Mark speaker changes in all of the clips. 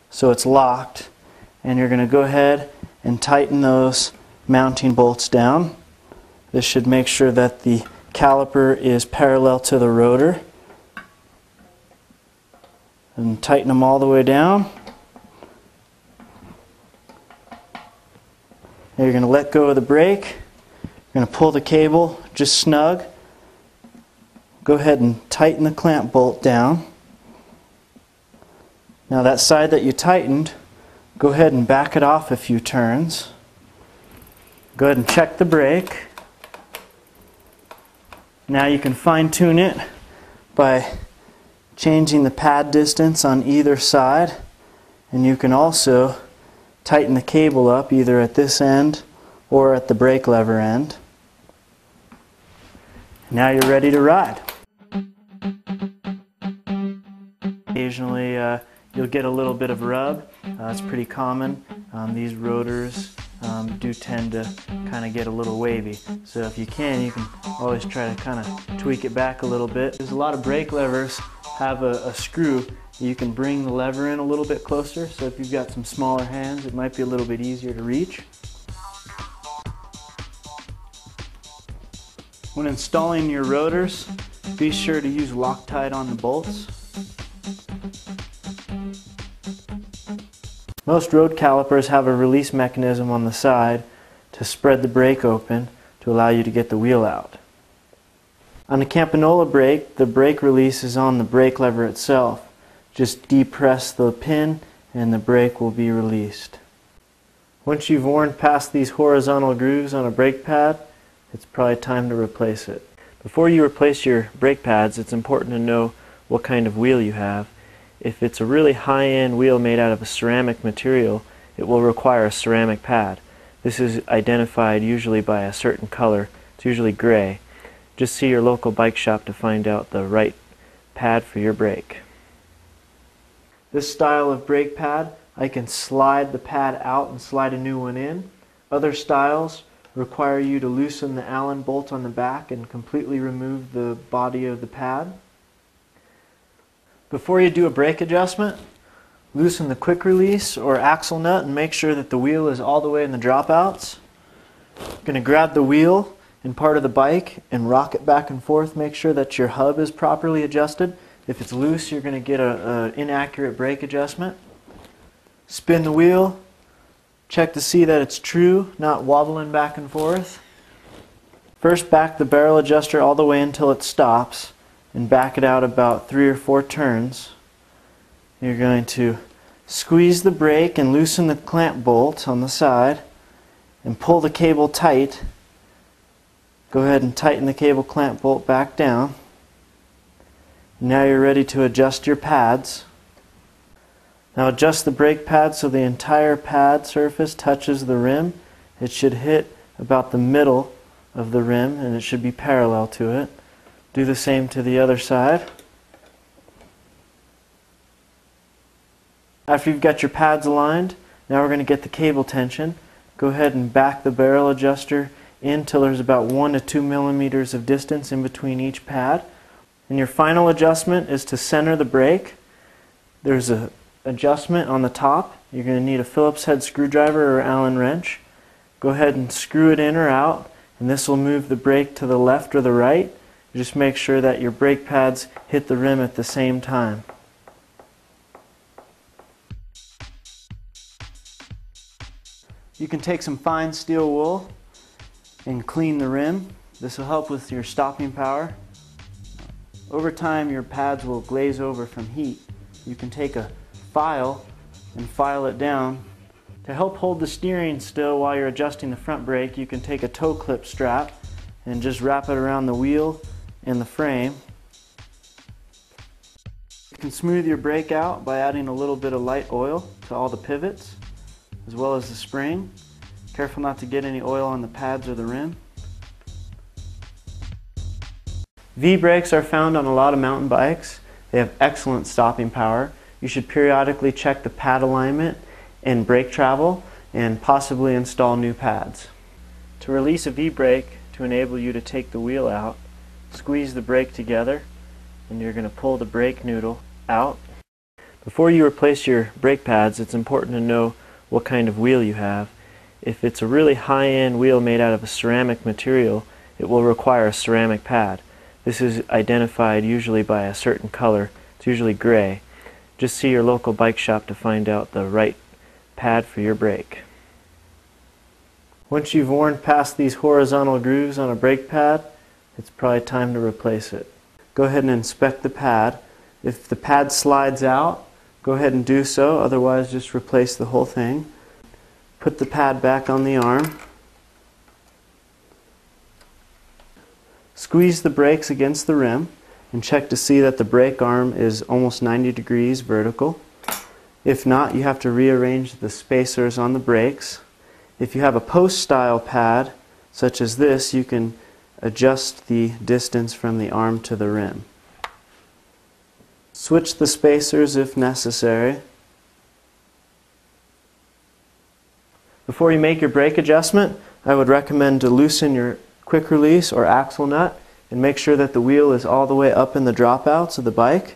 Speaker 1: so it's locked, and you're going to go ahead and tighten those mounting bolts down. This should make sure that the caliper is parallel to the rotor. And tighten them all the way down. Now you're going to let go of the brake. You're going to pull the cable just snug. Go ahead and tighten the clamp bolt down. Now that side that you tightened, go ahead and back it off a few turns. Go ahead and check the brake. Now you can fine-tune it by changing the pad distance on either side, and you can also tighten the cable up either at this end or at the brake lever end. Now you're ready to ride. Occasionally you'll get a little bit of rub. It's pretty common. These rotors do tend to kind of get a little wavy. So if you can always try to kind of tweak it back a little bit. There's a lot of brake levers have a screw. You can bring the lever in a little bit closer, so if you've got some smaller hands, it might be a little bit easier to reach. When installing your rotors, be sure to use Loctite on the bolts. Most road calipers have a release mechanism on the side to spread the brake open to allow you to get the wheel out. On a Campanola brake, the brake release is on the brake lever itself. Just depress the pin and the brake will be released. Once you've worn past these horizontal grooves on a brake pad, it's probably time to replace it. Before you replace your brake pads, it's important to know what kind of wheel you have. If it's a really high-end wheel made out of a ceramic material, it will require a ceramic pad. This is identified usually by a certain color. It's usually gray. Just see your local bike shop to find out the right pad for your brake. This style of brake pad, I can slide the pad out and slide a new one in. Other styles require you to loosen the Allen bolt on the back and completely remove the body of the pad. Before you do a brake adjustment, loosen the quick release or axle nut and make sure that the wheel is all the way in the dropouts. You're going to grab the wheel and part of the bike and rock it back and forth. Make sure that your hub is properly adjusted. If it's loose, you're going to get an inaccurate brake adjustment. Spin the wheel. Check to see that it's true, not wobbling back and forth. First, back the barrel adjuster all the way until it stops and back it out about 3 or 4 turns. You're going to squeeze the brake and loosen the clamp bolt on the side and pull the cable tight. Go ahead and tighten the cable clamp bolt back down. Now you're ready to adjust your pads. Now adjust the brake pad so the entire pad surface touches the rim. It should hit about the middle of the rim and it should be parallel to it. Do the same to the other side. After you've got your pads aligned, now we're going to get the cable tension. Go ahead and back the barrel adjuster in till there's about 1 to 2 millimeters of distance in between each pad. And your final adjustment is to center the brake. There's an adjustment on the top. You're going to need a Phillips head screwdriver or Allen wrench. Go ahead and screw it in or out, and this will move the brake to the left or the right. Just make sure that your brake pads hit the rim at the same time. You can take some fine steel wool and clean the rim. This will help with your stopping power. Over time your pads will glaze over from heat. You can take a file and file it down. To help hold the steering still while you're adjusting the front brake, you can take a toe clip strap and just wrap it around the wheel and the frame. You can smooth your brake out by adding a little bit of light oil to all the pivots as well as the spring. Careful not to get any oil on the pads or the rim. V-brakes are found on a lot of mountain bikes. They have excellent stopping power. You should periodically check the pad alignment and brake travel and possibly install new pads. To release a V-brake to enable you to take the wheel out, squeeze the brake together and you're going to pull the brake noodle out. Before you replace your brake pads, it's important to know what kind of wheel you have. If it's a really high-end wheel made out of a ceramic material, it will require a ceramic pad. This is identified usually by a certain color. It's usually gray. Just see your local bike shop to find out the right pad for your brake. Once you've worn past these horizontal grooves on a brake pad, it's probably time to replace it. Go ahead and inspect the pad. If the pad slides out, go ahead and do so, otherwise just replace the whole thing. Put the pad back on the arm. Squeeze the brakes against the rim and check to see that the brake arm is almost 90 degrees vertical. If not, you have to rearrange the spacers on the brakes. If you have a post-style pad, such as this, you can adjust the distance from the arm to the rim. Switch the spacers if necessary. Before you make your brake adjustment, I would recommend to loosen your quick release or axle nut and make sure that the wheel is all the way up in the dropouts of the bike.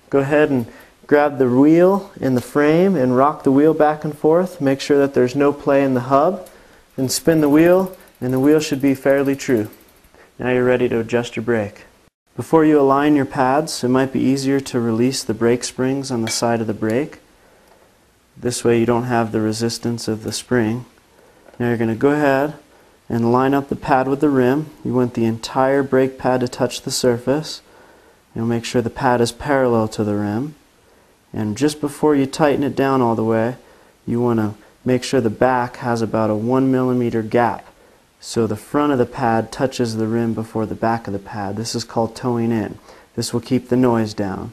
Speaker 1: Go ahead and grab the wheel in the frame and rock the wheel back and forth. Make sure that there's no play in the hub, and spin the wheel, and the wheel should be fairly true. Now you're ready to adjust your brake. Before you align your pads, it might be easier to release the brake springs on the side of the brake. This way you don't have the resistance of the spring. Now you're going to go ahead and line up the pad with the rim. You want the entire brake pad to touch the surface. You'll make sure the pad is parallel to the rim. And just before you tighten it down all the way, you want to make sure the back has about a 1 millimeter gap, so the front of the pad touches the rim before the back of the pad. This is called toeing in. This will keep the noise down.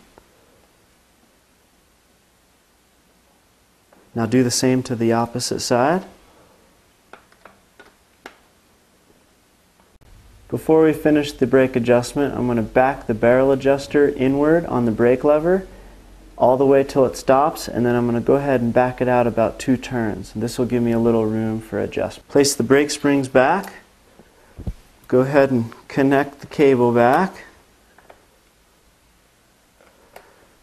Speaker 1: Now do the same to the opposite side. Before we finish the brake adjustment, I'm going to back the barrel adjuster inward on the brake lever all the way till it stops, and then I'm going to go ahead and back it out about 2 turns. This will give me a little room for adjustment. Place the brake springs back. Go ahead and connect the cable back.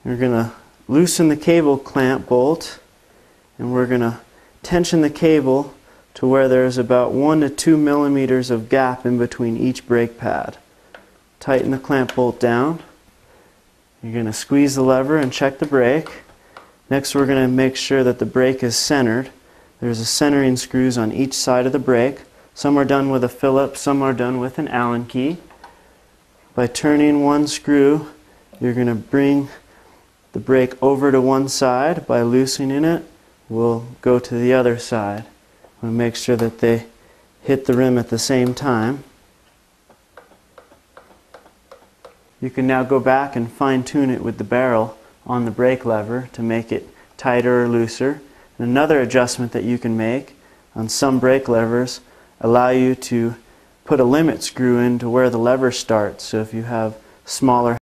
Speaker 1: We're going to loosen the cable clamp bolt, and we're going to tension the cable to where there's about 1 to 2 millimeters of gap in between each brake pad. Tighten the clamp bolt down. You're going to squeeze the lever and check the brake. Next, we're going to make sure that the brake is centered. There's a centering screws on each side of the brake. Some are done with a Phillips, some are done with an Allen key. By turning one screw, you're going to bring the brake over to one side. By loosening it, we'll go to the other side. We'll make sure that they hit the rim at the same time. You can now go back and fine-tune it with the barrel on the brake lever to make it tighter or looser. And another adjustment that you can make on some brake levers allow you to put a limit screw into where the lever starts. So if you have smaller